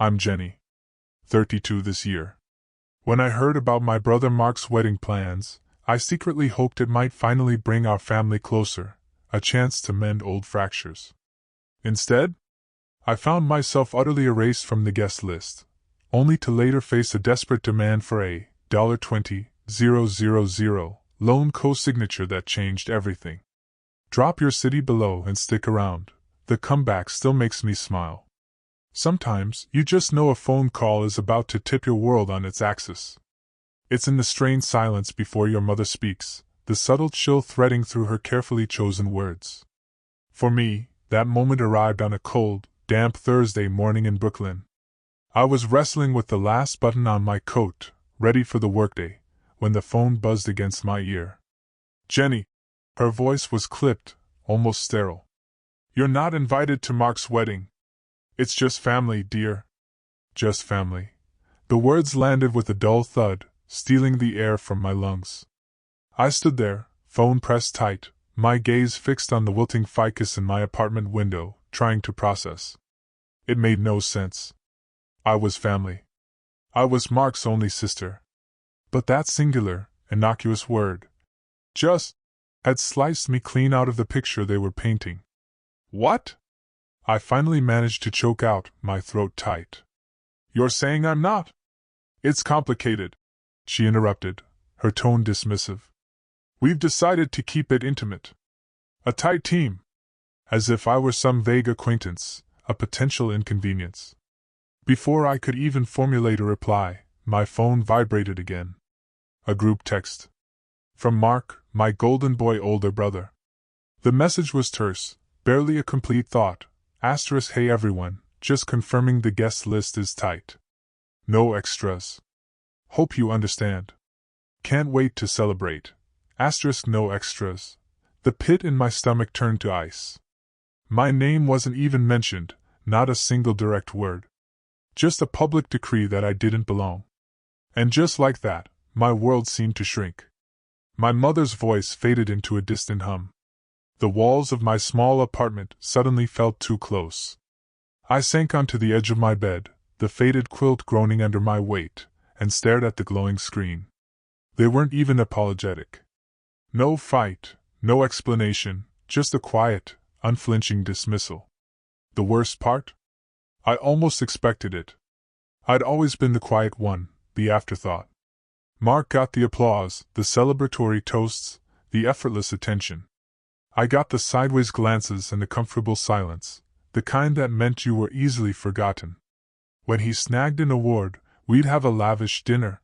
I'm Jenny. 32 this year. When I heard about my brother Mark's wedding plans, I secretly hoped it might finally bring our family closer, a chance to mend old fractures. Instead, I found myself utterly erased from the guest list, only to later face a desperate demand for a $20,000 loan co-signature that changed everything. Drop your city below and stick around. The comeback still makes me smile. Sometimes, you just know a phone call is about to tip your world on its axis. It's in the strained silence before your mother speaks, the subtle chill threading through her carefully chosen words. For me, that moment arrived on a cold, damp Thursday morning in Brooklyn. I was wrestling with the last button on my coat, ready for the workday, when the phone buzzed against my ear. Jenny. Her voice was clipped, almost sterile. You're not invited to Mark's wedding. It's just family, dear. Just family. The words landed with a dull thud, stealing the air from my lungs. I stood there, phone pressed tight, my gaze fixed on the wilting ficus in my apartment window, trying to process. It made no sense. I was family. I was Mark's only sister. But that singular, innocuous word, just, had sliced me clean out of the picture they were painting. What? I finally managed to choke out, my throat tight. You're saying I'm not? It's complicated, she interrupted, her tone dismissive. We've decided to keep it intimate. A tight team. As if I were some vague acquaintance, a potential inconvenience. Before I could even formulate a reply, my phone vibrated again. A group text. From Mark, my golden boy older brother. The message was terse, barely a complete thought. Asterisk, hey everyone, just confirming the guest list is tight. No extras. Hope you understand. Can't wait to celebrate. Asterisk, no extras. The pit in my stomach turned to ice. My name wasn't even mentioned, not a single direct word. Just a public decree that I didn't belong. And just like that, my world seemed to shrink. My mother's voice faded into a distant hum. The walls of my small apartment suddenly felt too close. I sank onto the edge of my bed, the faded quilt groaning under my weight, and stared at the glowing screen. They weren't even apologetic. No fight, no explanation, just a quiet, unflinching dismissal. The worst part? I almost expected it. I'd always been the quiet one, the afterthought. Mark got the applause, the celebratory toasts, the effortless attention. I got the sideways glances and the comfortable silence, the kind that meant you were easily forgotten. When he snagged an award, we'd have a lavish dinner.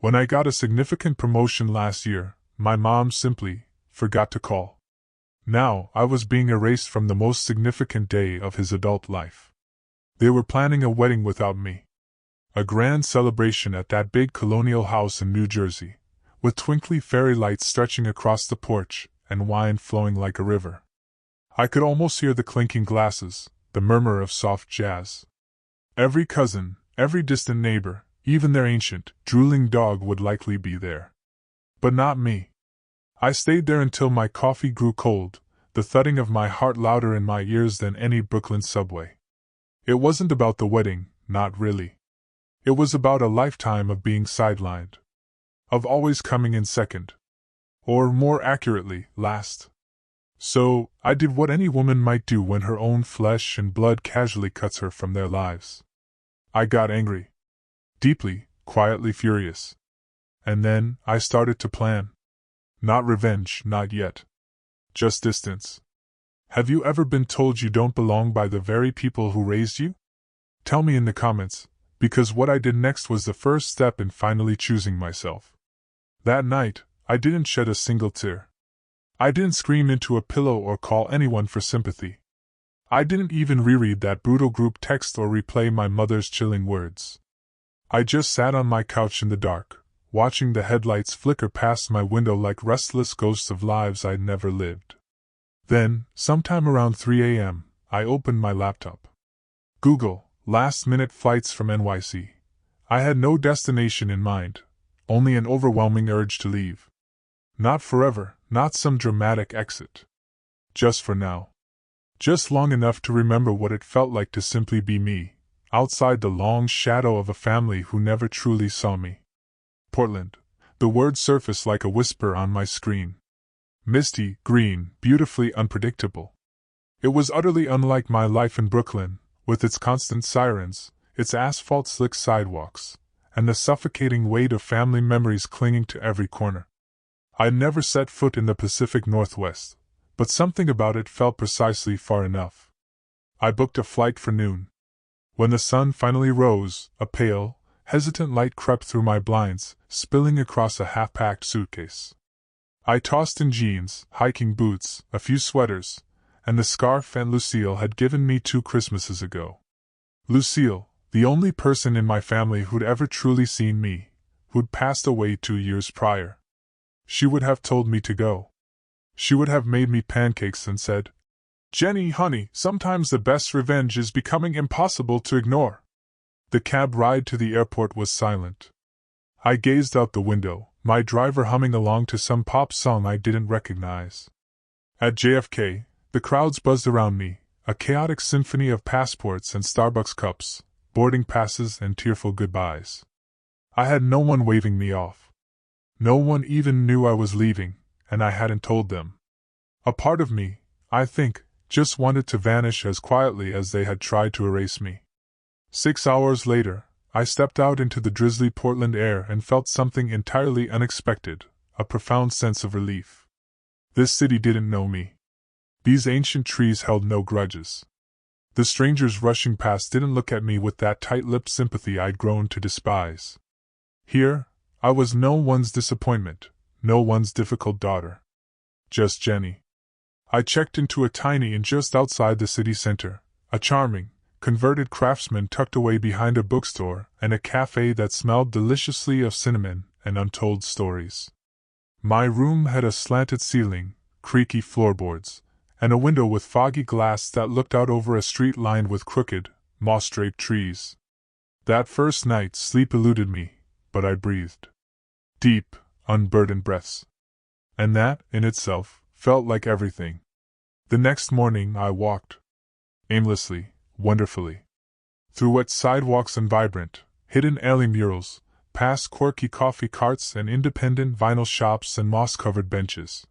When I got a significant promotion last year, my mom simply forgot to call. Now I was being erased from the most significant day of his adult life. They were planning a wedding without me. A grand celebration at that big colonial house in New Jersey, with twinkly fairy lights stretching across the porch, and wine flowing like a river. I could almost hear the clinking glasses, the murmur of soft jazz. Every cousin, every distant neighbor, even their ancient, drooling dog would likely be there. But not me. I stayed there until my coffee grew cold, the thudding of my heart louder in my ears than any Brooklyn subway. It wasn't about the wedding, not really. It was about a lifetime of being sidelined. Of always coming in second. Or, more accurately, last. So, I did what any woman might do when her own flesh and blood casually cuts her from their lives. I got angry. Deeply, quietly furious. And then, I started to plan. Not revenge, not yet. Just distance. Have you ever been told you don't belong by the very people who raised you? Tell me in the comments, because what I did next was the first step in finally choosing myself. That night, I didn't shed a single tear. I didn't scream into a pillow or call anyone for sympathy. I didn't even reread that brutal group text or replay my mother's chilling words. I just sat on my couch in the dark, watching the headlights flicker past my window like restless ghosts of lives I'd never lived. Then, sometime around 3 a.m., I opened my laptop. Google, last-minute flights from NYC. I had no destination in mind, only an overwhelming urge to leave. Not forever, not some dramatic exit. Just for now. Just long enough to remember what it felt like to simply be me, outside the long shadow of a family who never truly saw me. Portland. The word surfaced like a whisper on my screen. Misty, green, beautifully unpredictable. It was utterly unlike my life in Brooklyn, with its constant sirens, its asphalt-slick sidewalks, and the suffocating weight of family memories clinging to every corner. I'd never set foot in the Pacific Northwest, but something about it felt precisely far enough. I booked a flight for noon. When the sun finally rose, a pale, hesitant light crept through my blinds, spilling across a half-packed suitcase. I tossed in jeans, hiking boots, a few sweaters, and the scarf Aunt Lucille had given me 2 Christmases ago. Lucille, the only person in my family who'd ever truly seen me, who'd passed away 2 years prior. She would have told me to go. She would have made me pancakes and said, "Jenny, honey, sometimes the best revenge is becoming impossible to ignore." The cab ride to the airport was silent. I gazed out the window, my driver humming along to some pop song I didn't recognize. At JFK, the crowds buzzed around me, a chaotic symphony of passports and Starbucks cups, boarding passes and tearful goodbyes. I had no one waving me off. No one even knew I was leaving, and I hadn't told them. A part of me, I think, just wanted to vanish as quietly as they had tried to erase me. 6 hours later, I stepped out into the drizzly Portland air and felt something entirely unexpected, a profound sense of relief. This city didn't know me. These ancient trees held no grudges. The strangers rushing past didn't look at me with that tight-lipped sympathy I'd grown to despise. Here, I was no one's disappointment, no one's difficult daughter. Just Jenny. I checked into a tiny inn just outside the city center, a charming, converted craftsman tucked away behind a bookstore and a cafe that smelled deliciously of cinnamon and untold stories. My room had a slanted ceiling, creaky floorboards, and a window with foggy glass that looked out over a street lined with crooked, moss-draped trees. That first night sleep eluded me, but I breathed deep, unburdened breaths. And that, in itself, felt like everything. The next morning I walked. Aimlessly, wonderfully. Through wet sidewalks and vibrant, hidden alley murals, past quirky coffee carts and independent vinyl shops and moss-covered benches.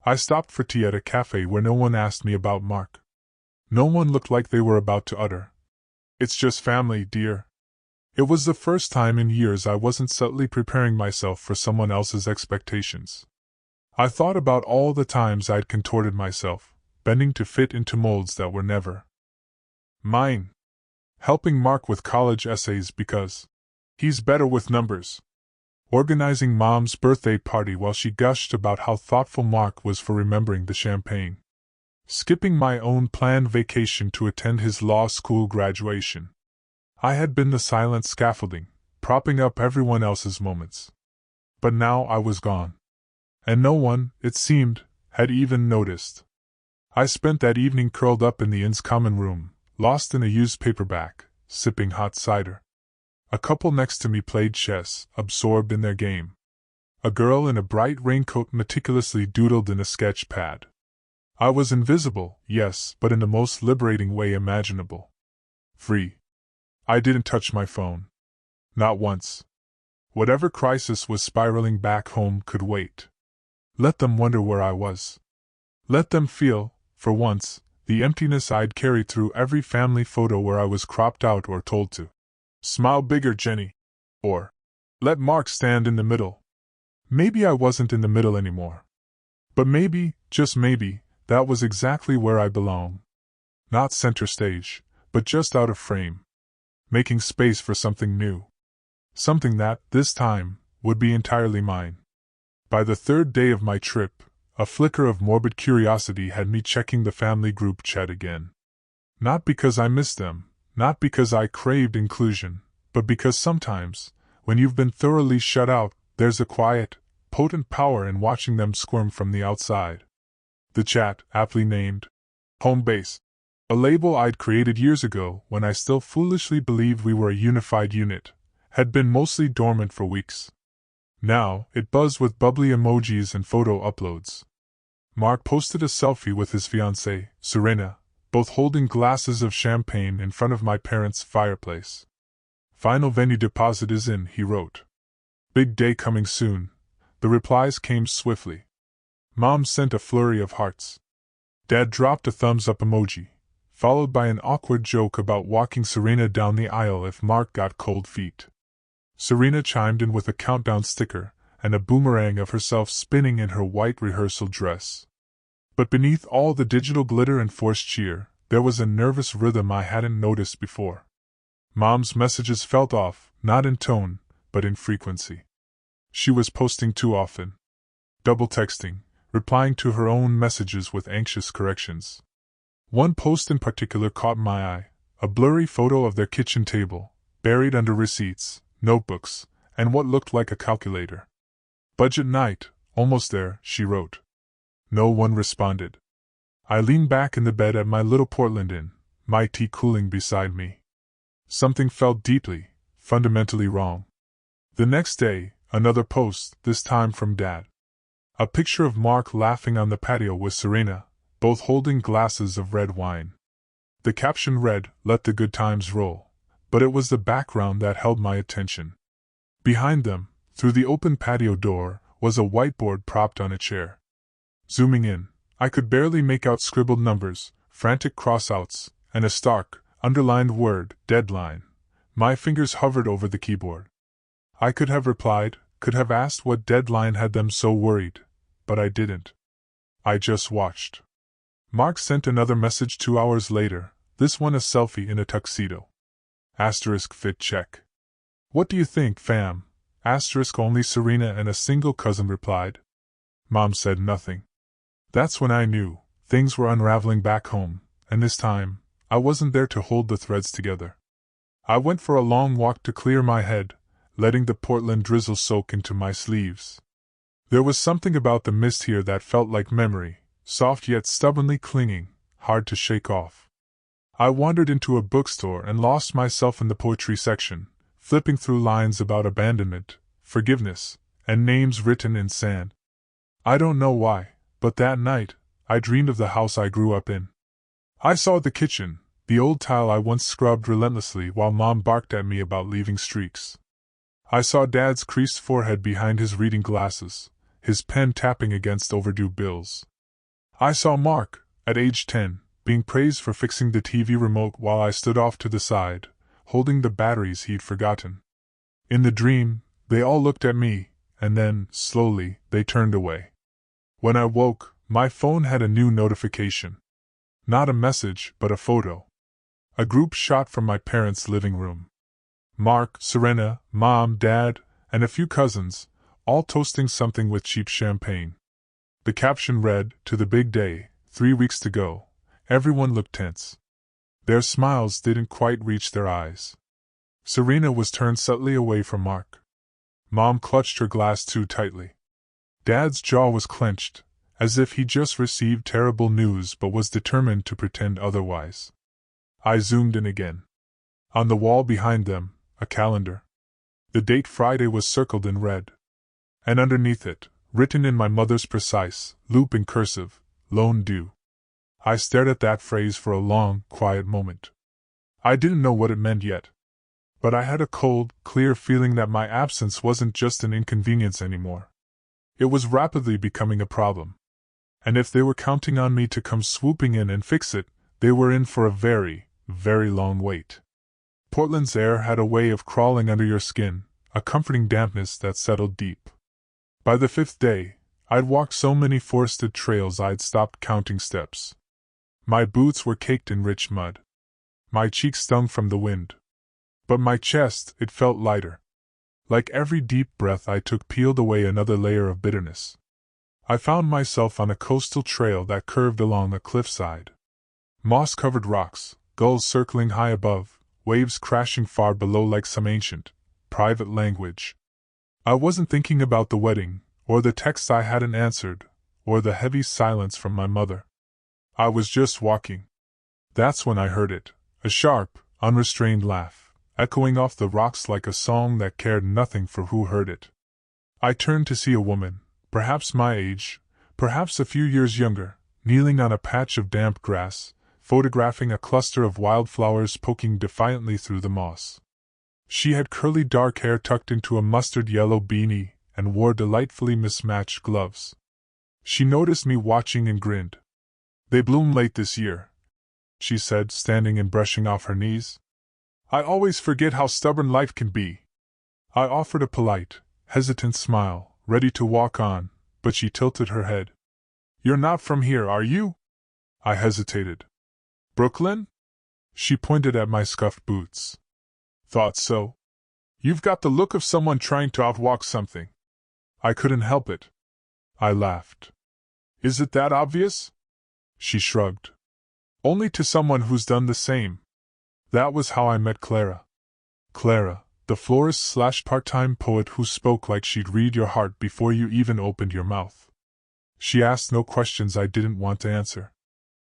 I stopped for tea at a cafe where no one asked me about Mark. No one looked like they were about to utter, "It's just family, dear." It was the first time in years I wasn't subtly preparing myself for someone else's expectations. I thought about all the times I'd contorted myself, bending to fit into molds that were never mine. Helping Mark with college essays because he's better with numbers. Organizing Mom's birthday party while she gushed about how thoughtful Mark was for remembering the champagne. Skipping my own planned vacation to attend his law school graduation. I had been the silent scaffolding, propping up everyone else's moments. But now I was gone. And no one, it seemed, had even noticed. I spent that evening curled up in the inn's common room, lost in a used paperback, sipping hot cider. A couple next to me played chess, absorbed in their game. A girl in a bright raincoat meticulously doodled in a sketch pad. I was invisible, yes, but in the most liberating way imaginable. Free. I didn't touch my phone. Not once. Whatever crisis was spiraling back home could wait. Let them wonder where I was. Let them feel, for once, the emptiness I'd carried through every family photo where I was cropped out or told to smile bigger, Jenny. Or, let Mark stand in the middle. Maybe I wasn't in the middle anymore. But maybe, just maybe, that was exactly where I belong. Not center stage, but just out of frame. Making space for something new. Something that, this time, would be entirely mine. By the third day of my trip, a flicker of morbid curiosity had me checking the family group chat again. Not because I missed them, not because I craved inclusion, but because sometimes, when you've been thoroughly shut out, there's a quiet, potent power in watching them squirm from the outside. The chat, aptly named Home Base, a label I'd created years ago when I still foolishly believed we were a unified unit, had been mostly dormant for weeks. Now, it buzzed with bubbly emojis and photo uploads. Mark posted a selfie with his fiancée, Serena, both holding glasses of champagne in front of my parents' fireplace. "Final venue deposit is in," he wrote. "Big day coming soon." The replies came swiftly. Mom sent a flurry of hearts. Dad dropped a thumbs-up emoji, followed by an awkward joke about walking Serena down the aisle if Mark got cold feet. Serena chimed in with a countdown sticker and a boomerang of herself spinning in her white rehearsal dress. But beneath all the digital glitter and forced cheer, there was a nervous rhythm I hadn't noticed before. Mom's messages felt off, not in tone, but in frequency. She was posting too often. Double texting, replying to her own messages with anxious corrections. One post in particular caught my eye, a blurry photo of their kitchen table, buried under receipts, notebooks, and what looked like a calculator. "Budget night, almost there," she wrote. No one responded. I leaned back in the bed at my little Portland Inn, my tea cooling beside me. Something felt deeply, fundamentally wrong. The next day, another post, this time from Dad. A picture of Mark laughing on the patio with Serena, both holding glasses of red wine. The caption read, "Let the good times roll," but it was the background that held my attention. Behind them, through the open patio door, was a whiteboard propped on a chair. Zooming in, I could barely make out scribbled numbers, frantic crossouts, and a stark, underlined word, deadline. My fingers hovered over the keyboard. I could have replied, could have asked what deadline had them so worried, but I didn't. I just watched. Mark sent another message 2 hours later, this one a selfie in a tuxedo. Asterisk fit check. "What do you think, fam?" Asterisk only Serena and a single cousin replied. Mom said nothing. That's when I knew things were unraveling back home, and this time, I wasn't there to hold the threads together. I went for a long walk to clear my head, letting the Portland drizzle soak into my sleeves. There was something about the mist here that felt like memory, soft yet stubbornly clinging, hard to shake off. I wandered into a bookstore and lost myself in the poetry section, flipping through lines about abandonment, forgiveness, and names written in sand. I don't know why, but that night, I dreamed of the house I grew up in. I saw the kitchen, the old tile I once scrubbed relentlessly while Mom barked at me about leaving streaks. I saw Dad's creased forehead behind his reading glasses, his pen tapping against overdue bills. I saw Mark, at age 10, being praised for fixing the TV remote while I stood off to the side, holding the batteries he'd forgotten. In the dream, they all looked at me, and then, slowly, they turned away. When I woke, my phone had a new notification. Not a message, but a photo. A group shot from my parents' living room. Mark, Serena, Mom, Dad, and a few cousins, all toasting something with cheap champagne. The caption read, "To the big day, 3 weeks to go." Everyone looked tense. Their smiles didn't quite reach their eyes. Serena was turned subtly away from Mark. Mom clutched her glass too tightly. Dad's jaw was clenched, as if he just received terrible news but was determined to pretend otherwise. I zoomed in again. On the wall behind them, a calendar. The date Friday was circled in red. And underneath it, written in my mother's precise, looping cursive, "Loan due." I stared at that phrase for a long, quiet moment. I didn't know what it meant yet. But I had a cold, clear feeling that my absence wasn't just an inconvenience anymore. It was rapidly becoming a problem. And if they were counting on me to come swooping in and fix it, they were in for a very, very long wait. Portland's air had a way of crawling under your skin, a comforting dampness that settled deep. By the 5th day, I'd walked so many forested trails I'd stopped counting steps. My boots were caked in rich mud. My cheeks stung from the wind. But my chest, it felt lighter. Like every deep breath I took peeled away another layer of bitterness. I found myself on a coastal trail that curved along a cliffside. Moss-covered rocks, gulls circling high above, waves crashing far below like some ancient, private language. I wasn't thinking about the wedding, or the text I hadn't answered, or the heavy silence from my mother. I was just walking. That's when I heard it, a sharp, unrestrained laugh, echoing off the rocks like a song that cared nothing for who heard it. I turned to see a woman, perhaps my age, perhaps a few years younger, kneeling on a patch of damp grass, photographing a cluster of wildflowers poking defiantly through the moss. She had curly dark hair tucked into a mustard-yellow beanie and wore delightfully mismatched gloves. She noticed me watching and grinned. "They bloom late this year," she said, standing and brushing off her knees. "I always forget how stubborn life can be." I offered a polite, hesitant smile, ready to walk on, but she tilted her head. "You're not from here, are you?" I hesitated. "Brooklyn?" She pointed at my scuffed boots. "Thought so. You've got the look of someone trying to outwalk something." I couldn't help it. I laughed. "Is it that obvious?" She shrugged. "Only to someone who's done the same." That was how I met Clara. Clara, the florist/part-time poet who spoke like she'd read your heart before you even opened your mouth. She asked no questions I didn't want to answer.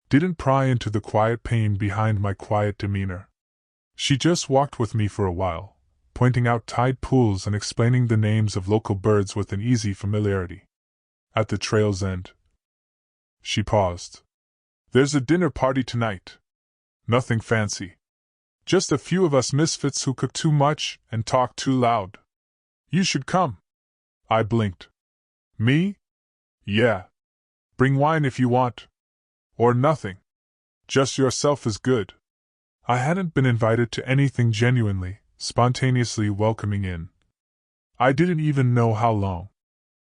Didn't pry into the quiet pain behind my quiet demeanor. She just walked with me for a while, pointing out tide pools and explaining the names of local birds with an easy familiarity. At the trail's end, she paused. "There's a dinner party tonight. Nothing fancy. Just a few of us misfits who cook too much and talk too loud. You should come." I blinked. "Me? Yeah. Bring wine if you want. Or nothing. Just yourself is good." I hadn't been invited to anything genuinely, spontaneously welcoming in. I didn't even know how long.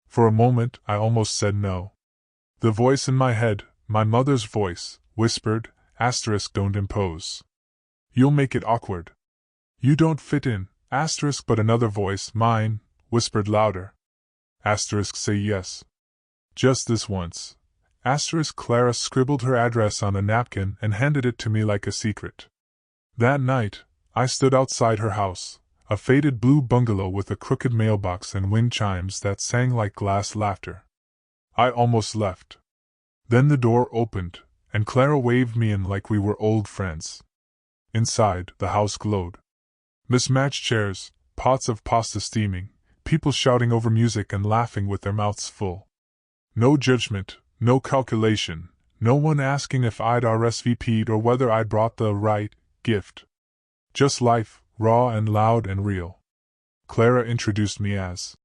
For a moment, I almost said no. The voice in my head, my mother's voice, whispered, "Don't impose. You'll make it awkward. You don't fit in, but another voice, mine, whispered louder. Say yes. Just this once. Clara scribbled her address on a napkin and handed it to me like a secret. That night, I stood outside her house, a faded blue bungalow with a crooked mailbox and wind chimes that sang like glass laughter. I almost left. Then the door opened, and Clara waved me in like we were old friends. Inside, the house glowed. Mismatched chairs, pots of pasta steaming, people shouting over music and laughing with their mouths full. No judgment, no calculation, no one asking if I'd RSVP'd or whether I'd brought the right gift. Just life, raw and loud and real. Clara introduced me as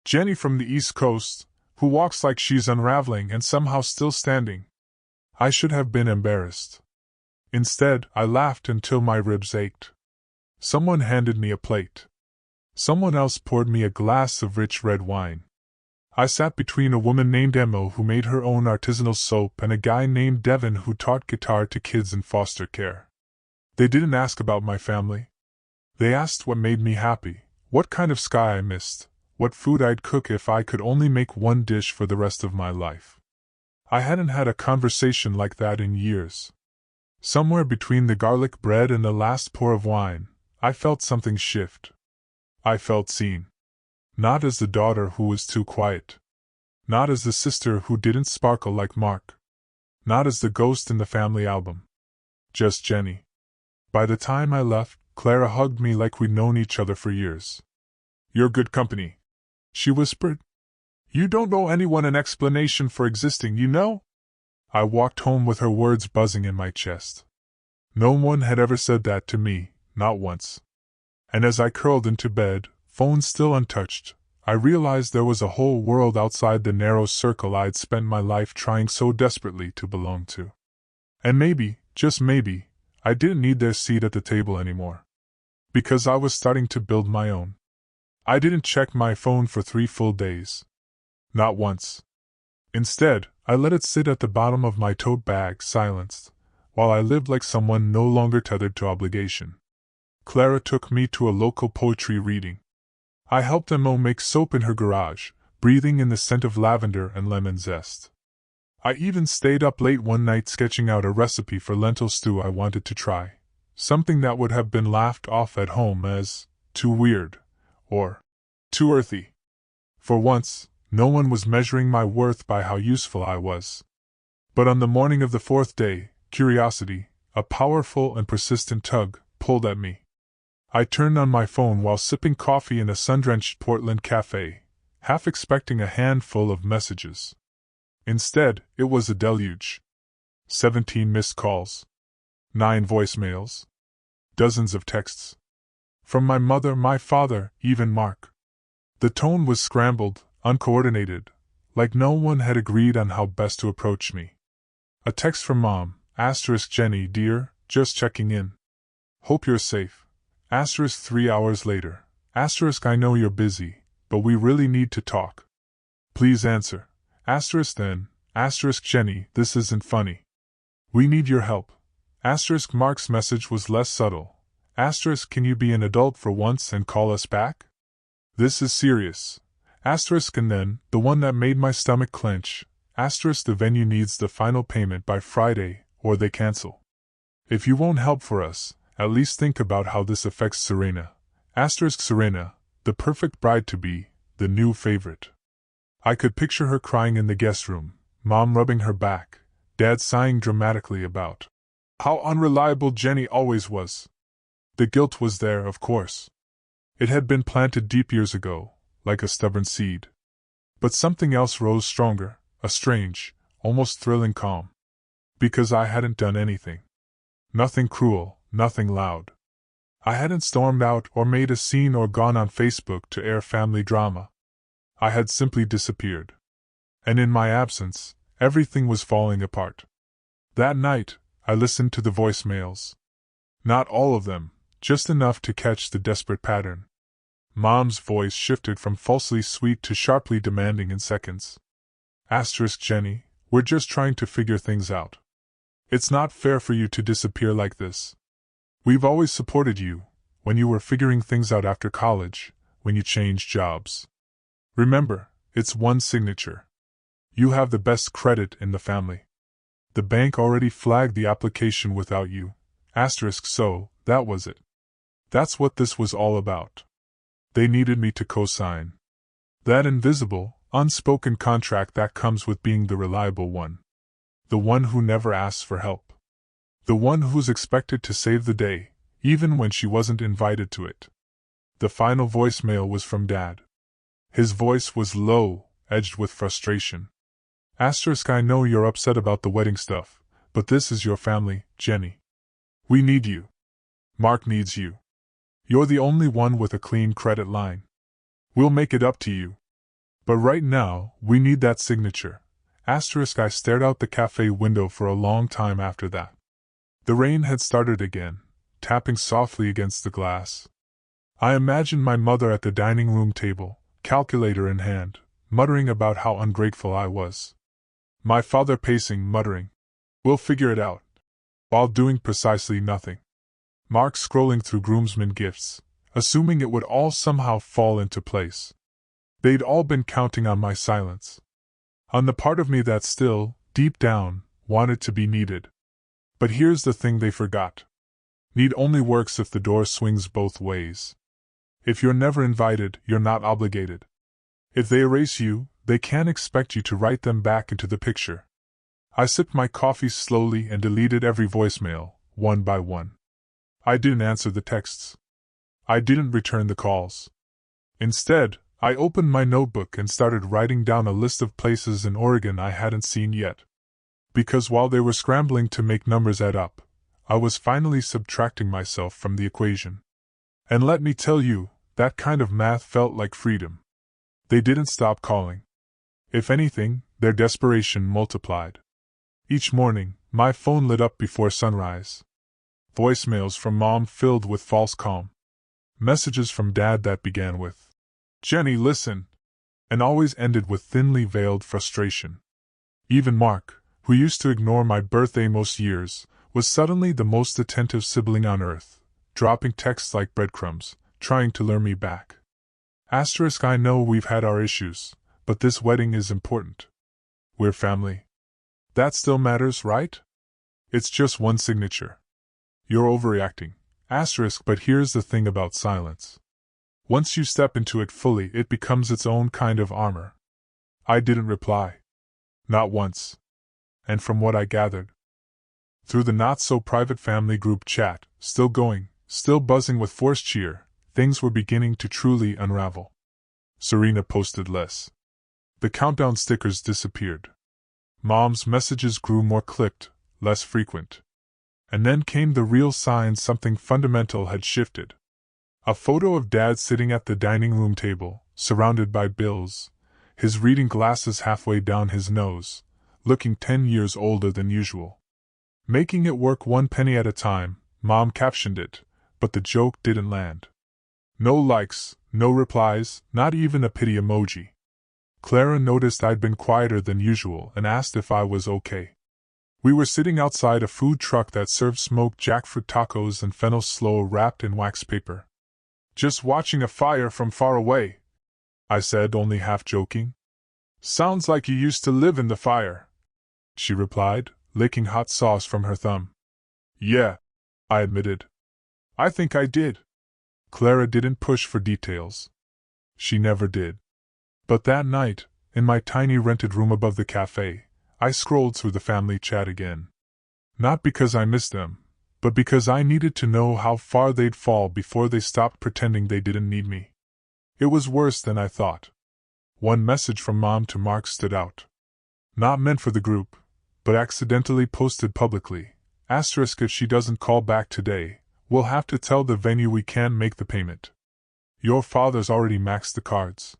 Jenny from the East Coast, who walks like she's unraveling and somehow still standing. I should have been embarrassed. Instead, I laughed until my ribs ached. Someone handed me a plate. Someone else poured me a glass of rich red wine. I sat between a woman named Emma who made her own artisanal soap and a guy named Devin who taught guitar to kids in foster care. They didn't ask about my family. They asked what made me happy, what kind of sky I missed, what food I'd cook if I could only make one dish for the rest of my life. I hadn't had a conversation like that in years. Somewhere between the garlic bread and the last pour of wine, I felt something shift. I felt seen. Not as the daughter who was too quiet. Not as the sister who didn't sparkle like Mark. Not as the ghost in the family album. Just Jenny. By the time I left, Clara hugged me like we'd known each other for years. "You're good company," she whispered. "You don't owe anyone an explanation for existing, you know?" I walked home with her words buzzing in my chest. No one had ever said that to me, not once. And as I curled into bed, phone still untouched, I realized there was a whole world outside the narrow circle I'd spent my life trying so desperately to belong to. And maybe, just maybe, I didn't need their seat at the table anymore. Because I was starting to build my own. I didn't check my phone for 3 full days. Not once. Instead, I let it sit at the bottom of my tote bag silenced, while I lived like someone no longer tethered to obligation. Clara took me to a local poetry reading. I helped Emma make soap in her garage, breathing in the scent of lavender and lemon zest. I even stayed up late one night sketching out a recipe for lentil stew I wanted to try, something that would have been laughed off at home as too weird, or too earthy. For once, no one was measuring my worth by how useful I was. But on the morning of the 4th day, curiosity, a powerful and persistent tug, pulled at me. I turned on my phone while sipping coffee in a sun-drenched Portland cafe, half expecting a handful of messages. Instead, it was a deluge. 17 missed calls. 9 voicemails. Dozens of texts. From my mother, my father, even Mark. The tone was scrambled, uncoordinated, like no one had agreed on how best to approach me. A text from Mom, Jenny dear, just checking in. Hope you're safe. 3 hours later. I know you're busy, but we really need to talk. Please answer. Then, Jenny, this isn't funny. We need your help. Mark's message was less subtle. Can you be an adult for once and call us back? This is serious. And then, the one that made my stomach clench. The venue needs the final payment by Friday, or they cancel. If you won't help for us, at least think about how this affects Serena. Serena, the perfect bride-to-be, the new favorite. I could picture her crying in the guest room, Mom rubbing her back, Dad sighing dramatically about how unreliable Jenny always was. The guilt was there, of course. It had been planted deep years ago, like a stubborn seed. But something else rose stronger, a strange, almost thrilling calm. Because I hadn't done anything. Nothing cruel, nothing loud. I hadn't stormed out or made a scene or gone on Facebook to air family drama. I had simply disappeared. And in my absence, everything was falling apart. That night, I listened to the voicemails. Not all of them, just enough to catch the desperate pattern. Mom's voice shifted from falsely sweet to sharply demanding in seconds. Jenny, we're just trying to figure things out. It's not fair for you to disappear like this. We've always supported you, when you were figuring things out after college, when you changed jobs. Remember, it's one signature. You have the best credit in the family. The bank already flagged the application without you. So, that was it. That's what this was all about. They needed me to co-sign. That invisible, unspoken contract that comes with being the reliable one. The one who never asks for help. The one who's expected to save the day, even when she wasn't invited to it. The final voicemail was from Dad. His voice was low, edged with frustration. I know you're upset about the wedding stuff, but this is your family, Jenny. We need you. Mark needs you. You're the only one with a clean credit line. We'll make it up to you. But right now, we need that signature. I stared out the cafe window for a long time after that. The rain had started again, tapping softly against the glass. I imagined my mother at the dining room table, calculator in hand, muttering about how ungrateful I was. My father pacing, muttering, "We'll figure it out," while doing precisely nothing. Mark scrolling through groomsmen gifts, assuming it would all somehow fall into place. They'd all been counting on my silence. On the part of me that still, deep down, wanted to be needed. But here's the thing they forgot. Need only works if the door swings both ways. If you're never invited, you're not obligated. If they erase you, they can't expect you to write them back into the picture. I sipped my coffee slowly and deleted every voicemail, one by one. I didn't answer the texts. I didn't return the calls. Instead, I opened my notebook and started writing down a list of places in Oregon I hadn't seen yet. Because while they were scrambling to make numbers add up, I was finally subtracting myself from the equation. And let me tell you, that kind of math felt like freedom. They didn't stop calling. If anything, their desperation multiplied. Each morning, my phone lit up before sunrise. Voicemails from Mom filled with false calm. Messages from Dad that began with, "Jenny, listen," and always ended with thinly veiled frustration. Even Mark, who used to ignore my birthday most years, was suddenly the most attentive sibling on earth, dropping texts like breadcrumbs, trying to lure me back. I know we've had our issues, but this wedding is important. We're family. That still matters, right? It's just one signature. You're overreacting. But here's the thing about silence. Once you step into it fully, it becomes its own kind of armor. I didn't reply. Not once. And from what I gathered, through the not-so-private family group chat, still going, still buzzing with forced cheer, things were beginning to truly unravel. Serena posted less. The countdown stickers disappeared. Mom's messages grew more clipped, less frequent. And then came the real sign something fundamental had shifted. A photo of Dad sitting at the dining room table, surrounded by bills, his reading glasses halfway down his nose, looking 10 years older than usual. Making it work 1 penny at a time, Mom captioned it, but the joke didn't land. No likes, no replies, not even a pity emoji. Clara noticed I'd been quieter than usual and asked if I was okay. We were sitting outside a food truck that served smoked jackfruit tacos and fennel slow wrapped in wax paper. Just watching a fire from far away, I said, only half joking. Sounds like you used to live in the fire, she replied, licking hot sauce from her thumb. Yeah, I admitted. I think I did. Clara didn't push for details. She never did. But that night, in my tiny rented room above the cafe, I scrolled through the family chat again. Not because I missed them, but because I needed to know how far they'd fall before they stopped pretending they didn't need me. It was worse than I thought. One message from Mom to Mark stood out. Not meant for the group, but accidentally posted publicly. Asterisk, if she doesn't call back today, we'll have to tell the venue we can't make the payment. Your father's already maxed the cards.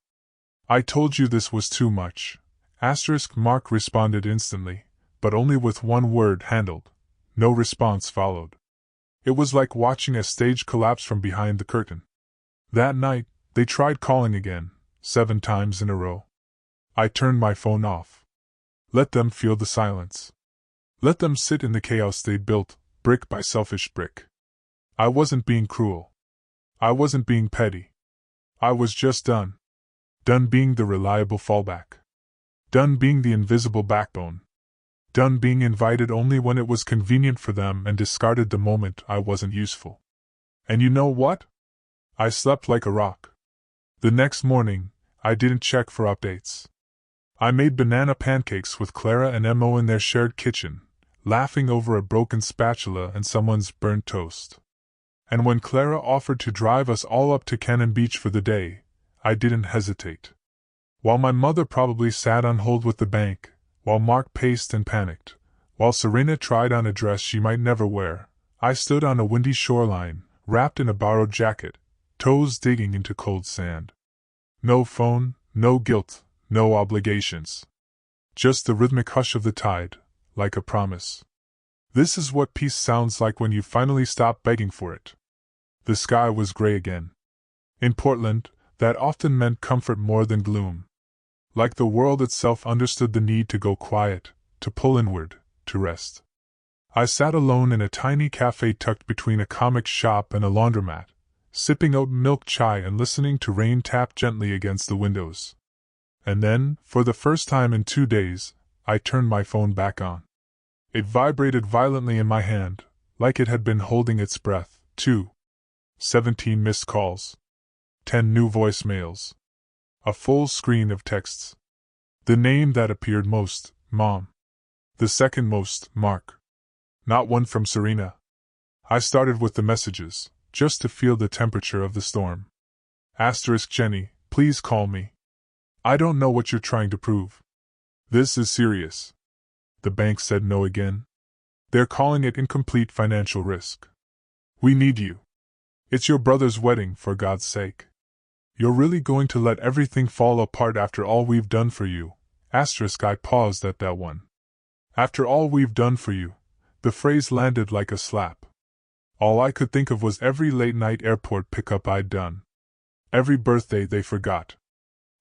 I told you this was too much. Asterisk. Mark responded instantly, but only with one word: handled. No response followed. It was like watching a stage collapse from behind the curtain. That night, they tried calling again, 7 times in a row. I turned my phone off. Let them feel the silence. Let them sit in the chaos they'd built, brick by selfish brick. I wasn't being cruel. I wasn't being petty. I was just done. Done being the reliable fallback. Done being the invisible backbone. Done being invited only when it was convenient for them and discarded the moment I wasn't useful. And you know what? I slept like a rock. The next morning, I didn't check for updates. I made banana pancakes with Clara and Mo in their shared kitchen, laughing over a broken spatula and someone's burnt toast. And when Clara offered to drive us all up to Cannon Beach for the day, I didn't hesitate. While my mother probably sat on hold with the bank, while Mark paced and panicked, while Serena tried on a dress she might never wear, I stood on a windy shoreline, wrapped in a borrowed jacket, toes digging into cold sand. No phone, no guilt, no obligations. Just the rhythmic hush of the tide, like a promise. This is what peace sounds like when you finally stop begging for it. The sky was gray again. In Portland, that often meant comfort more than gloom. Like the world itself understood the need to go quiet, to pull inward, to rest. I sat alone in a tiny cafe tucked between a comic shop and a laundromat, sipping oat milk chai and listening to rain tap gently against the windows. And then, for the first time in 2 days, I turned my phone back on. It vibrated violently in my hand, like it had been holding its breath. 17 missed calls. 10 new voicemails. A full screen of texts. The name that appeared most, Mom. The second most, Mark. Not one from Serena. I started with the messages, just to feel the temperature of the storm. Asterisk. Jenny, please call me. I don't know what you're trying to prove. This is serious. The bank said no again. They're calling it incomplete financial risk. We need you. It's your brother's wedding, for God's sake. You're really going to let everything fall apart after all we've done for you? Asterisk. I paused at that one. After all we've done for you. The phrase landed like a slap. All I could think of was every late-night airport pickup I'd done. Every birthday they forgot.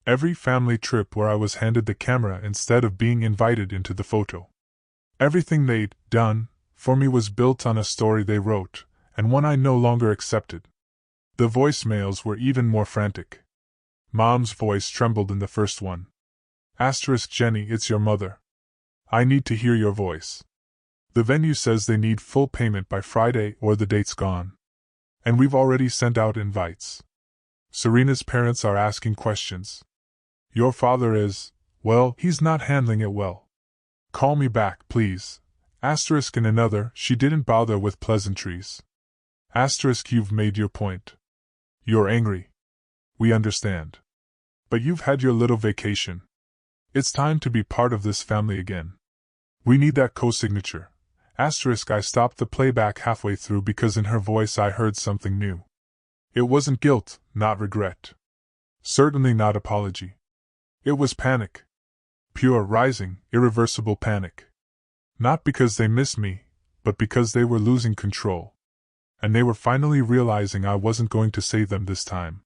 Every family trip where I was handed the camera instead of being invited into the photo. Everything they'd done for me was built on a story they wrote, and one I no longer accepted. The voicemails were even more frantic. Mom's voice trembled in the first one. Asterisk. Jenny, it's your mother. I need to hear your voice. The venue says they need full payment by Friday or the date's gone. And we've already sent out invites. Serena's parents are asking questions. Your father is, well, he's not handling it well. Call me back, please. Asterisk. In another, she didn't bother with pleasantries. Asterisk. You've made your point. You're angry. We understand. But you've had your little vacation. It's time to be part of this family again. We need that co-signature. I stopped the playback halfway through because in her voice I heard something new. It wasn't guilt, not regret. Certainly not apology. It was panic. Pure, rising, irreversible panic. Not because they missed me, but because they were losing control. And they were finally realizing I wasn't going to save them this time.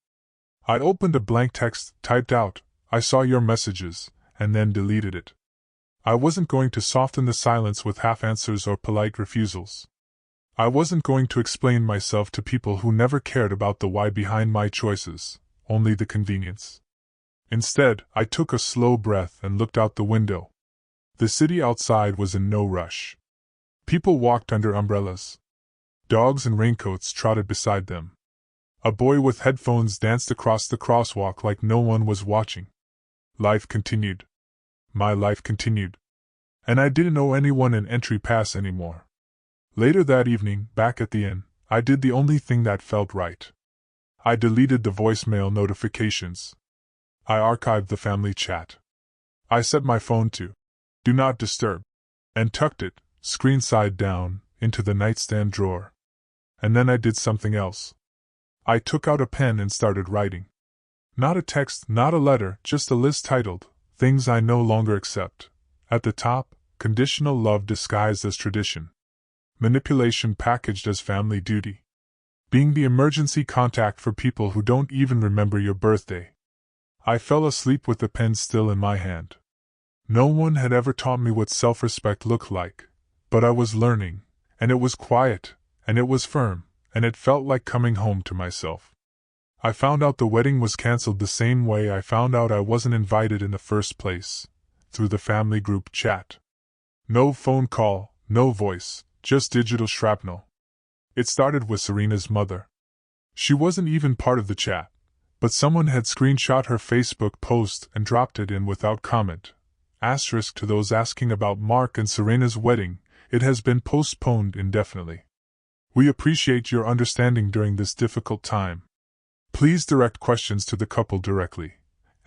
I opened a blank text, typed out, "I saw your messages," and then deleted it. I wasn't going to soften the silence with half-answers or polite refusals. I wasn't going to explain myself to people who never cared about the why behind my choices, only the convenience. Instead, I took a slow breath and looked out the window. The city outside was in no rush. People walked under umbrellas. Dogs in raincoats trotted beside them. A boy with headphones danced across the crosswalk like no one was watching. Life continued. My life continued. And I didn't owe anyone an entry pass anymore. Later that evening, back at the inn, I did the only thing that felt right. I deleted the voicemail notifications. I archived the family chat. I set my phone to "Do Not Disturb" and tucked it, screen side down, into the nightstand drawer. And then I did something else. I took out a pen and started writing. Not a text, not a letter, just a list titled, "Things I No Longer Accept." At the top, conditional love disguised as tradition. Manipulation packaged as family duty. Being the emergency contact for people who don't even remember your birthday. I fell asleep with the pen still in my hand. No one had ever taught me what self-respect looked like, but I was learning, and it was quiet, and it was firm, and it felt like coming home to myself. I found out the wedding was cancelled the same way I found out I wasn't invited in the first place, through the family group chat. No phone call, no voice, just digital shrapnel. It started with Serena's mother. She wasn't even part of the chat, but someone had screenshot her Facebook post and dropped it in without comment. Asterisk to those asking about Mark and Serena's wedding, it has been postponed indefinitely. We appreciate your understanding during this difficult time. Please direct questions to the couple directly.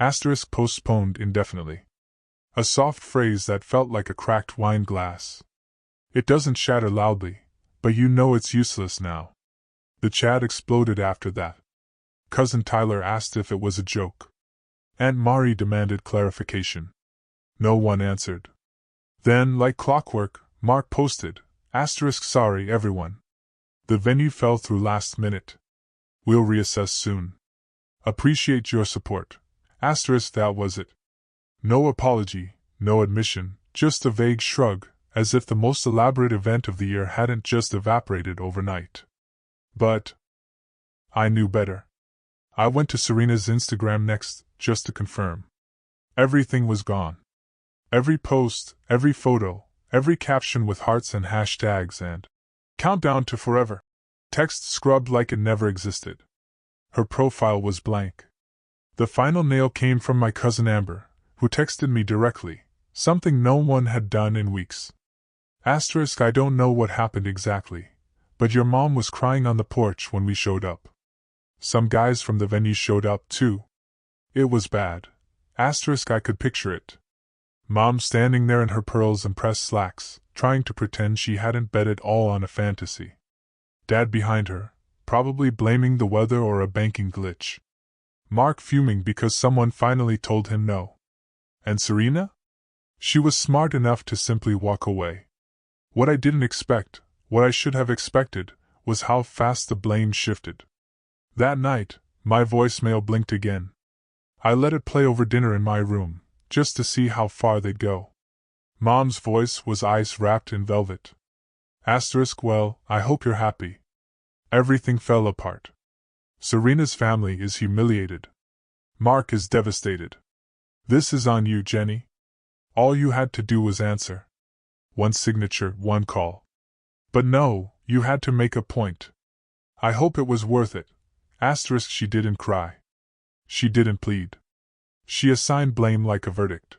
Asterisk postponed indefinitely. A soft phrase that felt like a cracked wine glass. It doesn't shatter loudly, but you know it's useless now. The chat exploded after that. Cousin Tyler asked if it was a joke. Aunt Mari demanded clarification. No one answered. Then, like clockwork, Mark posted, asterisk sorry everyone. The venue fell through last minute. We'll reassess soon. Appreciate your support. Asterisk that was it. No apology, no admission, just a vague shrug, as if the most elaborate event of the year hadn't just evaporated overnight. But I knew better. I went to Serena's Instagram next, just to confirm. Everything was gone. Every post, every photo, every caption with hearts and hashtags and countdown to forever. Text scrubbed like it never existed. Her profile was blank. The final nail came from my cousin Amber, who texted me directly, something no one had done in weeks. Asterisk I don't know what happened exactly, but your mom was crying on the porch when we showed up. Some guys from the venue showed up too. It was bad. Asterisk I could picture it. Mom standing there in her pearls and pressed slacks, trying to pretend she hadn't bet it all on a fantasy. Dad behind her, probably blaming the weather or a banking glitch. Mark fuming because someone finally told him no. And Serena? She was smart enough to simply walk away. What I didn't expect, what I should have expected, was how fast the blame shifted. That night, my voicemail blinked again. I let it play over dinner in my room, just to see how far they'd go. Mom's voice was ice wrapped in velvet. Asterisk well, I hope you're happy. Everything fell apart. Serena's family is humiliated. Mark is devastated. This is on you, Jenny. All you had to do was answer. One signature, one call. But no, you had to make a point. I hope it was worth it. Asterisk she didn't cry. She didn't plead. She assigned blame like a verdict.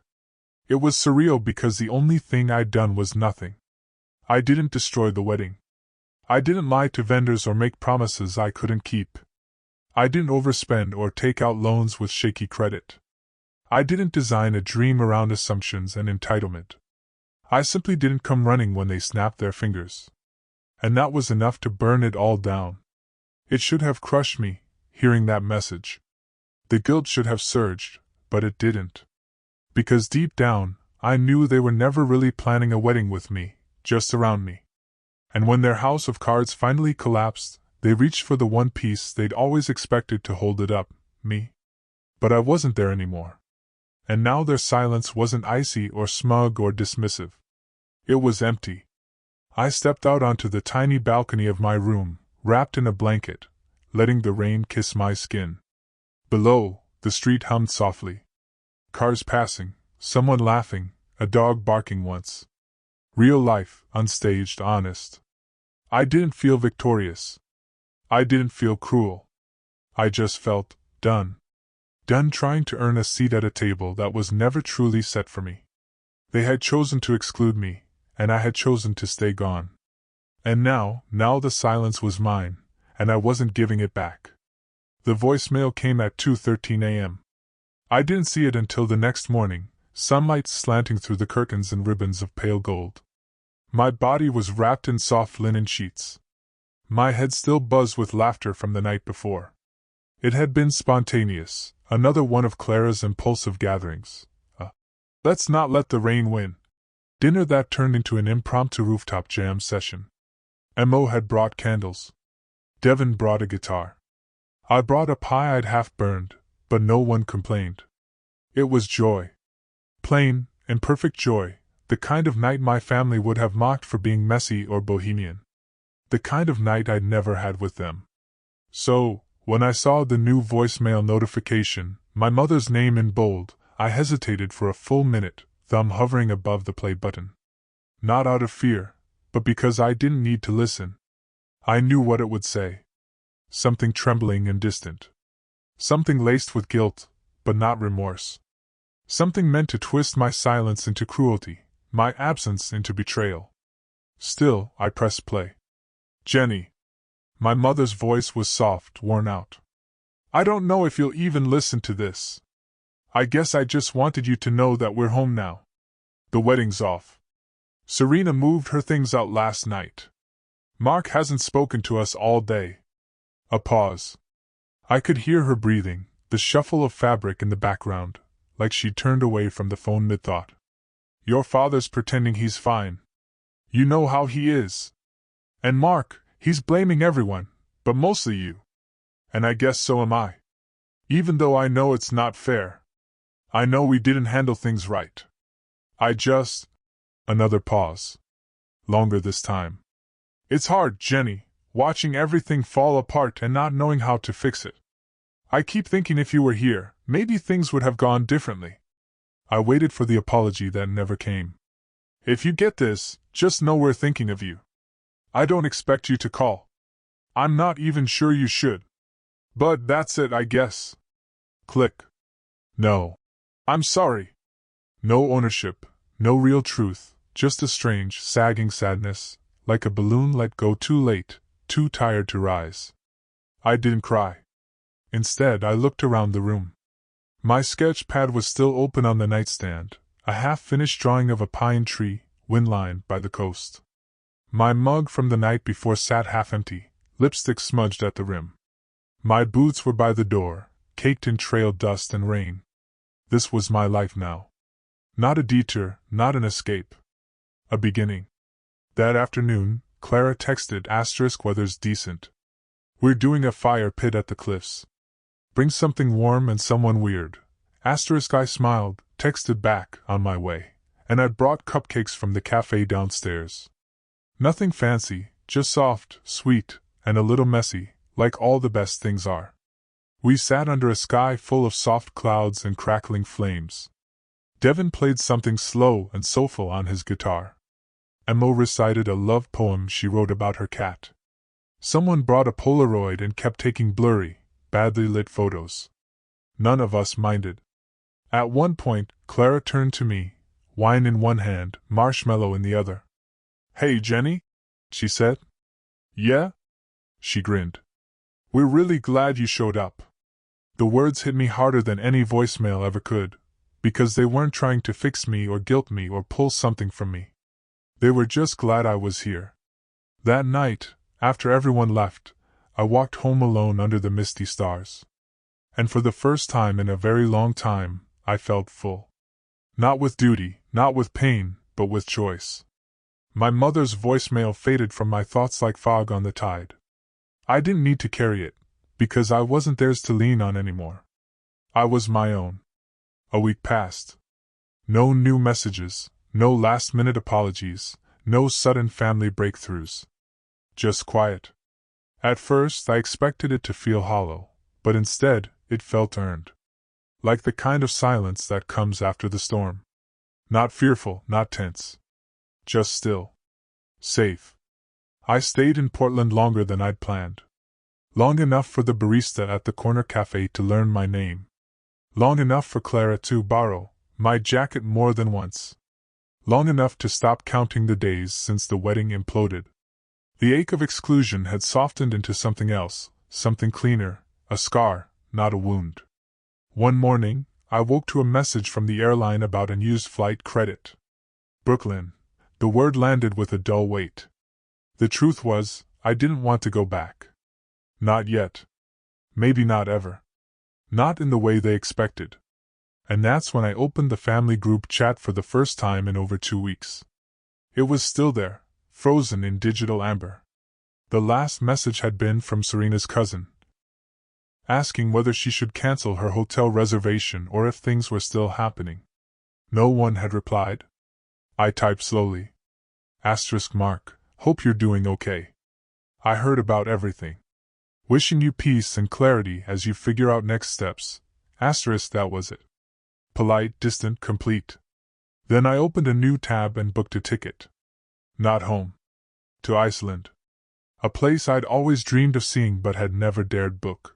It was surreal because the only thing I'd done was nothing. I didn't destroy the wedding. I didn't lie to vendors or make promises I couldn't keep. I didn't overspend or take out loans with shaky credit. I didn't design a dream around assumptions and entitlement. I simply didn't come running when they snapped their fingers. And that was enough to burn it all down. It should have crushed me, hearing that message. The guilt should have surged, but it didn't. Because deep down, I knew they were never really planning a wedding with me, just around me. And when their house of cards finally collapsed, they reached for the one piece they'd always expected to hold it up, me. But I wasn't there anymore. And now their silence wasn't icy or smug or dismissive. It was empty. I stepped out onto the tiny balcony of my room, wrapped in a blanket, letting the rain kiss my skin. Below, the street hummed softly. Cars passing, someone laughing, a dog barking once. Real life, unstaged, honest. I didn't feel victorious. I didn't feel cruel. I just felt done. Done trying to earn a seat at a table that was never truly set for me. They had chosen to exclude me, and I had chosen to stay gone. And now the silence was mine, and I wasn't giving it back. The voicemail came at 2:13 a.m. I didn't see it until the next morning, sunlight slanting through the curtains in ribbons of pale gold. My body was wrapped in soft linen sheets. My head still buzzed with laughter from the night before. It had been spontaneous, another one of Clara's impulsive gatherings. Let's not let the rain win. Dinner that turned into an impromptu rooftop jam session. Mo had brought candles. Devin brought a guitar. I brought a pie I'd half burned, but no one complained. It was joy. Plain, imperfect joy, the kind of night my family would have mocked for being messy or bohemian. The kind of night I'd never had with them. So, when I saw the new voicemail notification, my mother's name in bold, I hesitated for a full minute, thumb hovering above the play button. Not out of fear, but because I didn't need to listen. I knew what it would say. Something trembling and distant. Something laced with guilt, but not remorse. Something meant to twist my silence into cruelty, my absence into betrayal. Still, I pressed play. Jenny. My mother's voice was soft, worn out. I don't know if you'll even listen to this. I guess I just wanted you to know that we're home now. The wedding's off. Serena moved her things out last night. Mark hasn't spoken to us all day. A pause. I could hear her breathing, the shuffle of fabric in the background, like she'd turned away from the phone mid-thought. Your father's pretending he's fine. You know how he is. And Mark, he's blaming everyone, but mostly you. And I guess so am I. Even though I know it's not fair. I know we didn't handle things right. Another pause. Longer this time. It's hard, Jenny, watching everything fall apart and not knowing how to fix it. I keep thinking if you were here, maybe things would have gone differently. I waited for the apology that never came. If you get this, just know we're thinking of you. I don't expect you to call. I'm not even sure you should. But that's it, I guess. Click. No. I'm sorry. No ownership, no real truth, just a strange, sagging sadness, like a balloon let go too late, too tired to rise. I didn't cry. Instead, I looked around the room. My sketch pad was still open on the nightstand, a half-finished drawing of a pine tree, wind-lined by the coast. My mug from the night before sat half-empty, lipstick smudged at the rim. My boots were by the door, caked in trail dust and rain. This was my life now. Not a detour, not an escape. A beginning. That afternoon, Clara texted *weather's decent. We're doing a fire pit at the cliffs. Bring something warm and someone weird. I smiled, texted back, on my way, and I'd brought cupcakes from the cafe downstairs. Nothing fancy, just soft, sweet, and a little messy, like all the best things are. We sat under a sky full of soft clouds and crackling flames. Devin played something slow and soulful on his guitar. Mo recited a love poem she wrote about her cat. Someone brought a Polaroid and kept taking blurry, badly lit photos. None of us minded. At one point, Clara turned to me, wine in one hand, marshmallow in the other. Hey, Jenny? She said. Yeah? She grinned. We're really glad you showed up. The words hit me harder than any voicemail ever could, because they weren't trying to fix me or guilt me or pull something from me. They were just glad I was here. That night, after everyone left, I walked home alone under the misty stars. And for the first time in a very long time, I felt full. Not with duty, not with pain, but with choice. My mother's voicemail faded from my thoughts like fog on the tide. I didn't need to carry it, because I wasn't theirs to lean on anymore. I was my own. A week passed. No new messages, no last-minute apologies, no sudden family breakthroughs. Just quiet. At first I expected it to feel hollow, but instead, it felt earned. Like the kind of silence that comes after the storm. Not fearful, not tense. Just still. Safe. I stayed in Portland longer than I'd planned. Long enough for the barista at the corner cafe to learn my name. Long enough for Clara to borrow my jacket more than once. Long enough to stop counting the days since the wedding imploded. The ache of exclusion had softened into something else, something cleaner, a scar, not a wound. One morning, I woke to a message from the airline about unused flight credit. Brooklyn. The word landed with a dull weight. The truth was, I didn't want to go back. Not yet. Maybe not ever. Not in the way they expected. And that's when I opened the family group chat for the first time in over 2 weeks. It was still there, frozen in digital amber. The last message had been from Serena's cousin, asking whether she should cancel her hotel reservation or if things were still happening. No one had replied. I typed slowly. *, hope you're doing okay. I heard about everything. Wishing you peace and clarity as you figure out next steps. *, that was it. Polite, distant, complete. Then I opened a new tab and booked a ticket. Not home. To Iceland. A place I'd always dreamed of seeing but had never dared book.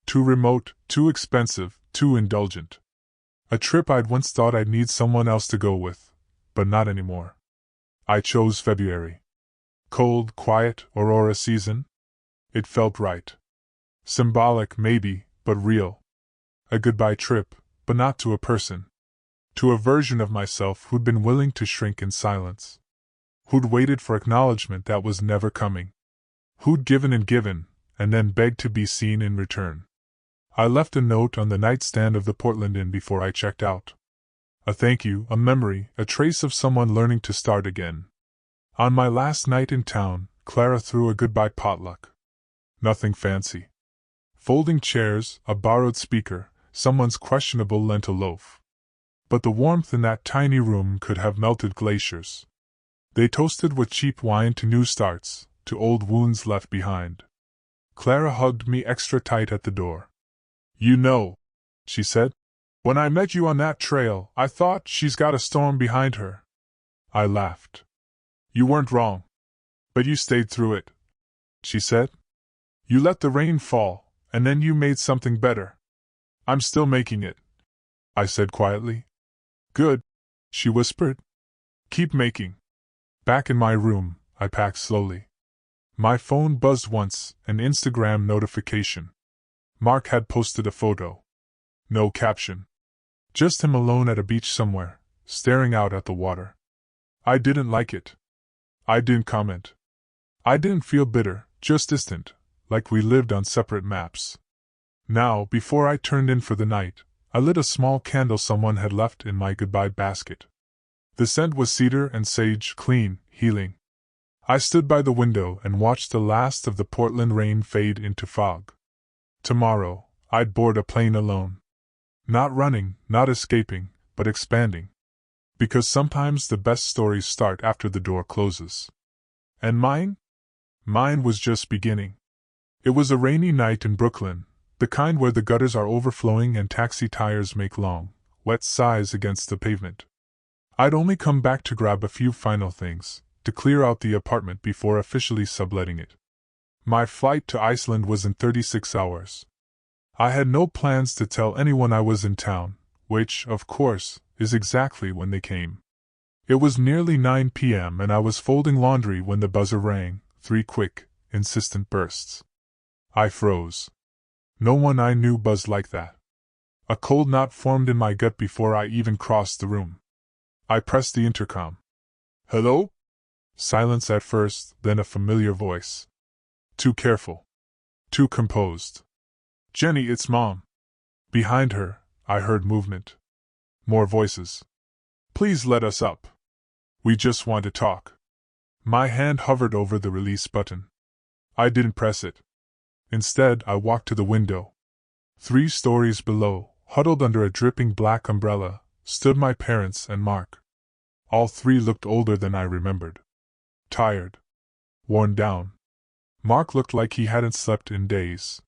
Too remote, too expensive, too indulgent. A trip I'd once thought I'd need someone else to go with, but not anymore. I chose February. Cold, quiet, aurora season. It felt right. Symbolic, maybe, but real. A goodbye trip, but not to a person. To a version of myself who'd been willing to shrink in silence. Who'd waited for acknowledgement that was never coming. Who'd given, and then begged to be seen in return. I left a note on the nightstand of the Portland Inn before I checked out. A thank you, a memory, a trace of someone learning to start again. On my last night in town, Clara threw a goodbye potluck. Nothing fancy. Folding chairs, a borrowed speaker, someone's questionable lentil loaf. But the warmth in that tiny room could have melted glaciers. They toasted with cheap wine to new starts, to old wounds left behind. Clara hugged me extra tight at the door. You know, she said, when I met you on that trail, I thought she's got a storm behind her. I laughed. You weren't wrong. But you stayed through it, she said. You let the rain fall, and then you made something better. I'm still making it, I said quietly. Good, she whispered. Keep making. Back in my room, I packed slowly. My phone buzzed once, an Instagram notification. Mark had posted a photo. No caption. Just him alone at a beach somewhere, staring out at the water. I didn't like it. I didn't comment. I didn't feel bitter, just distant, like we lived on separate maps. Now, before I turned in for the night, I lit a small candle someone had left in my goodbye basket. The scent was cedar and sage, clean, healing. I stood by the window and watched the last of the Portland rain fade into fog. Tomorrow, I'd board a plane alone. Not running, not escaping, but expanding. Because sometimes the best stories start after the door closes. And mine? Mine was just beginning. It was a rainy night in Brooklyn, the kind where the gutters are overflowing and taxi tires make long, wet sighs against the pavement. I'd only come back to grab a few final things, to clear out the apartment before officially subletting it. My flight to Iceland was in 36 hours. I had no plans to tell anyone I was in town, which, of course, is exactly when they came. It was nearly 9 p.m. and I was folding laundry when the buzzer rang, 3 quick, insistent bursts. I froze. No one I knew buzzed like that. A cold knot formed in my gut before I even crossed the room. I pressed the intercom. Hello? Silence at first, then a familiar voice. Too careful. Too composed. Jenny, it's Mom. Behind her, I heard movement. More voices. Please let us up. We just want to talk. My hand hovered over the release button. I didn't press it. Instead, I walked to the window. 3 stories below, huddled under a dripping black umbrella, stood my parents and Mark. All 3 looked older than I remembered. Tired. Worn down. Mark looked like he hadn't slept in days.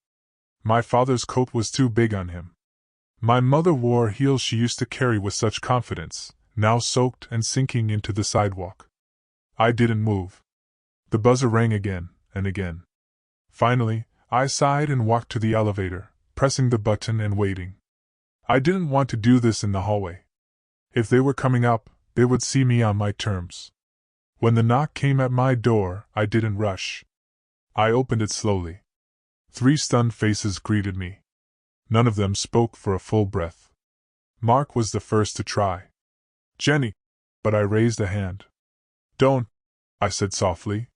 My father's coat was too big on him. My mother wore heels she used to carry with such confidence, now soaked and sinking into the sidewalk. I didn't move. The buzzer rang again and again. Finally, I sighed and walked to the elevator, pressing the button and waiting. I didn't want to do this in the hallway. If they were coming up, they would see me on my terms. When the knock came at my door, I didn't rush. I opened it slowly. 3 stunned faces greeted me. None of them spoke for a full breath. Mark was the first to try. Jenny. But I raised a hand. Don't, I said softly.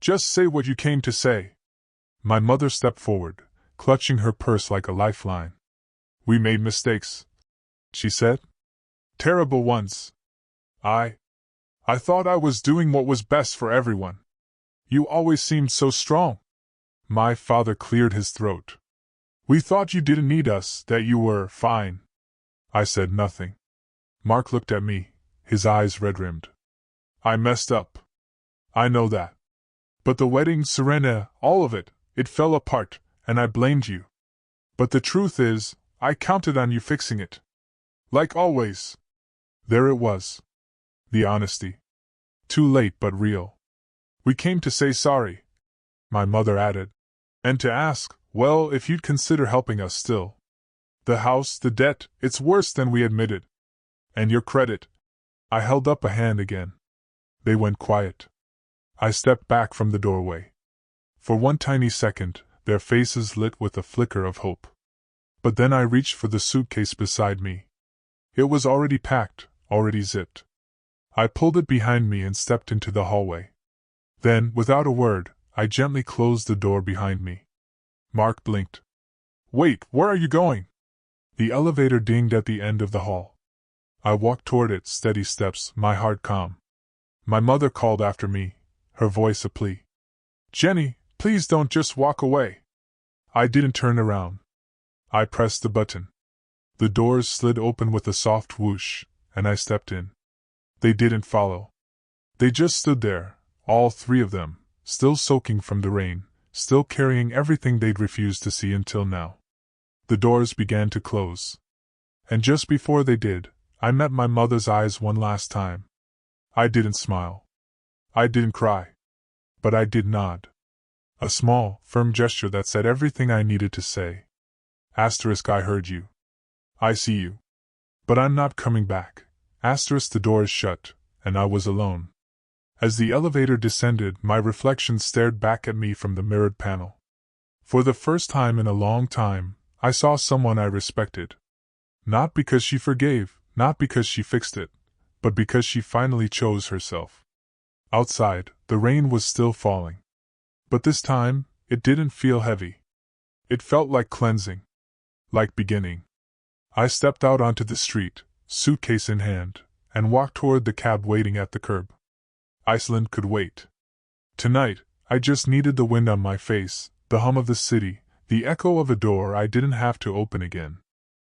Just say what you came to say. My mother stepped forward, clutching her purse like a lifeline. We made mistakes, she said. Terrible ones. I thought I was doing what was best for everyone. You always seemed so strong. My father cleared his throat. We thought you didn't need us, that you were fine. I said nothing. Mark looked at me, his eyes red-rimmed. I messed up. I know that. But the wedding, Serena, all of it, it fell apart, and I blamed you. But the truth is, I counted on you fixing it. Like always. There it was. The honesty. Too late but real. We came to say sorry, my mother added. And to ask, well, if you'd consider helping us still. The house, the debt, it's worse than we admitted. And your credit. I held up a hand again. They went quiet. I stepped back from the doorway. For one tiny second, their faces lit with a flicker of hope. But then I reached for the suitcase beside me. It was already packed, already zipped. I pulled it behind me and stepped into the hallway. Then, without a word, I gently closed the door behind me. Mark blinked. Wait, where are you going? The elevator dinged at the end of the hall. I walked toward it, steady steps, my heart calm. My mother called after me, her voice a plea. Jenny, please don't just walk away. I didn't turn around. I pressed the button. The doors slid open with a soft whoosh, and I stepped in. They didn't follow. They just stood there, all 3 of them, still soaking from the rain, still carrying everything they'd refused to see until now. The doors began to close. And just before they did, I met my mother's eyes one last time. I didn't smile. I didn't cry. But I did nod. A small, firm gesture that said everything I needed to say. Asterisk, I heard you. I see you. But I'm not coming back. Asterisk, the door is shut, and I was alone. As the elevator descended, my reflection stared back at me from the mirrored panel. For the first time in a long time, I saw someone I respected. Not because she forgave, not because she fixed it, but because she finally chose herself. Outside, the rain was still falling. But this time, it didn't feel heavy. It felt like cleansing. Like beginning. I stepped out onto the street, suitcase in hand, and walked toward the cab waiting at the curb. Iceland could wait. Tonight, I just needed the wind on my face, the hum of the city, the echo of a door I didn't have to open again.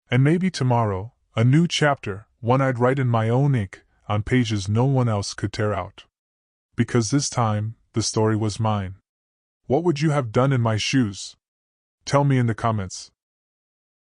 And maybe tomorrow, a new chapter, one I'd write in my own ink, on pages no one else could tear out. Because this time, the story was mine. What would you have done in my shoes? Tell me in the comments.